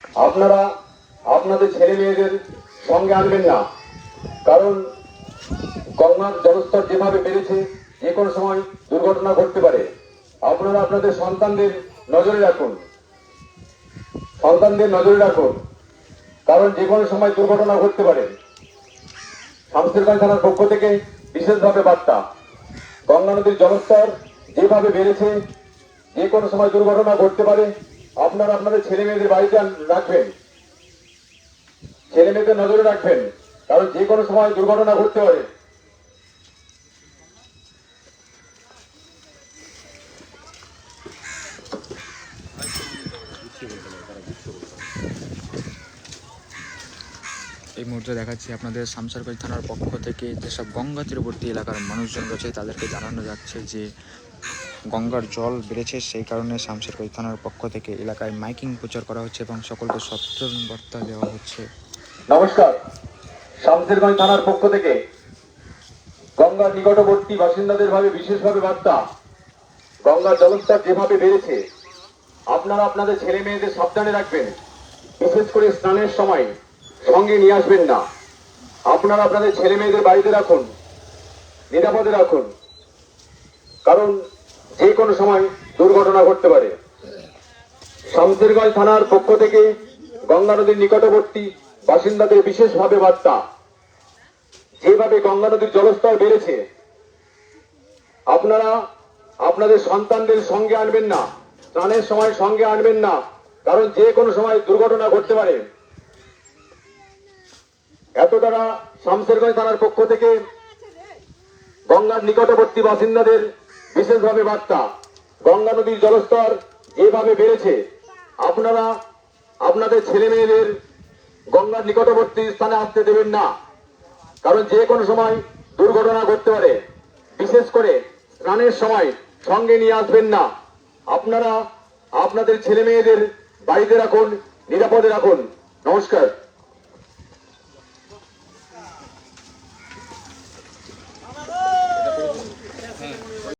আপনারা আপনাদের ছেলে মেয়েদের সঙ্গে আনবেন না, কারণ গঙ্গার জলস্তর যেভাবে বেড়েছে যে কোনো সময় দুর্ঘটনা ঘটতে পারে। আপনারা আপনাদের সন্তানদের নজরে রাখুন, কারণ যে কোনো সময় দুর্ঘটনা ঘটতে পারে। শামসেরগঞ্জ থানার পক্ষ থেকে বিশেষভাবে বার্তা, গঙ্গা নদীর জলস্তর যেভাবে বেড়েছে যে কোনো সময় দুর্ঘটনা ঘটতে পারে। আপনারা আপনাদের ছেলে মেয়েদের বাড়িতে রাখবেন, ছেলে মেয়েদের নজরে রাখবেন, কারণ যে কোনো সময় দুর্ঘটনা ঘটতে পারে। এই মুহূর্তে দেখাচ্ছি আপনাদের শামসেরগঞ্জ থানার পক্ষ থেকে যেসব গঙ্গা তীরবর্তী এলাকার মানুষজন রয়েছে তাদেরকে জানানো যাচ্ছে যে গঙ্গার জল বেড়েছে, সেই কারণে শামসেরগঞ্জ থানার পক্ষ থেকে এলাকায় মাইকিং প্রচার করা হচ্ছে এবং সকলকে সচেতন বার্তা দেওয়া হচ্ছে। নমস্কার, শামসেরগঞ্জ থানার পক্ষ থেকে গঙ্গার নিকটবর্তী বাসিন্দাদের ভাবে বিশেষভাবে বার্তা, গঙ্গার জলস্তর যেভাবে বেড়েছে আপনারা আপনাদের ছেলে মেয়েদের সাবধানে রাখবেন, বিশেষ করে স্নানের সময় সঙ্গে নিয়ে আসবেন না। আপনারা আপনাদের ছেলে মেয়েদের বাড়িতে রাখুন, নিরাপদে রাখুন, কারণ যে কোনো সময় দুর্ঘটনা ঘটতে পারে। শামসেরগঞ্জ থানার পক্ষ থেকে গঙ্গা নদীর নিকটবর্তী বাসিন্দাদের বিশেষভাবে বার্তা, যেভাবে গঙ্গা নদীর জলস্তর বেড়েছে আপনারা আপনাদের সন্তানদের সঙ্গে আনবেন না, স্নানের সময় সঙ্গে আনবেন না, কারণ যে কোনো সময় দুর্ঘটনা ঘটতে পারে। এত দ্বারা শামসেরগঞ্জ থানার পক্ষ থেকে গঙ্গার নিকটবর্তী বাসিন্দাদের বিশেষভাবে বার্তা, গঙ্গা নদীর জলস্তর যেভাবে বেড়েছে আপনারা আপনাদের ছেলে মেয়েদের গঙ্গার নিকটবর্তী স্থানে আসতে দেবেন না, কারণ যে কোনো সময় দুর্ঘটনা ঘটতে পারে। বিশেষ করে স্নানের সময় সঙ্গে নিয়ে আসবেন না। আপনারা আপনাদের ছেলে মেয়েদের বাড়িতে রাখুন, নিরাপদে রাখুন। নমস্কার।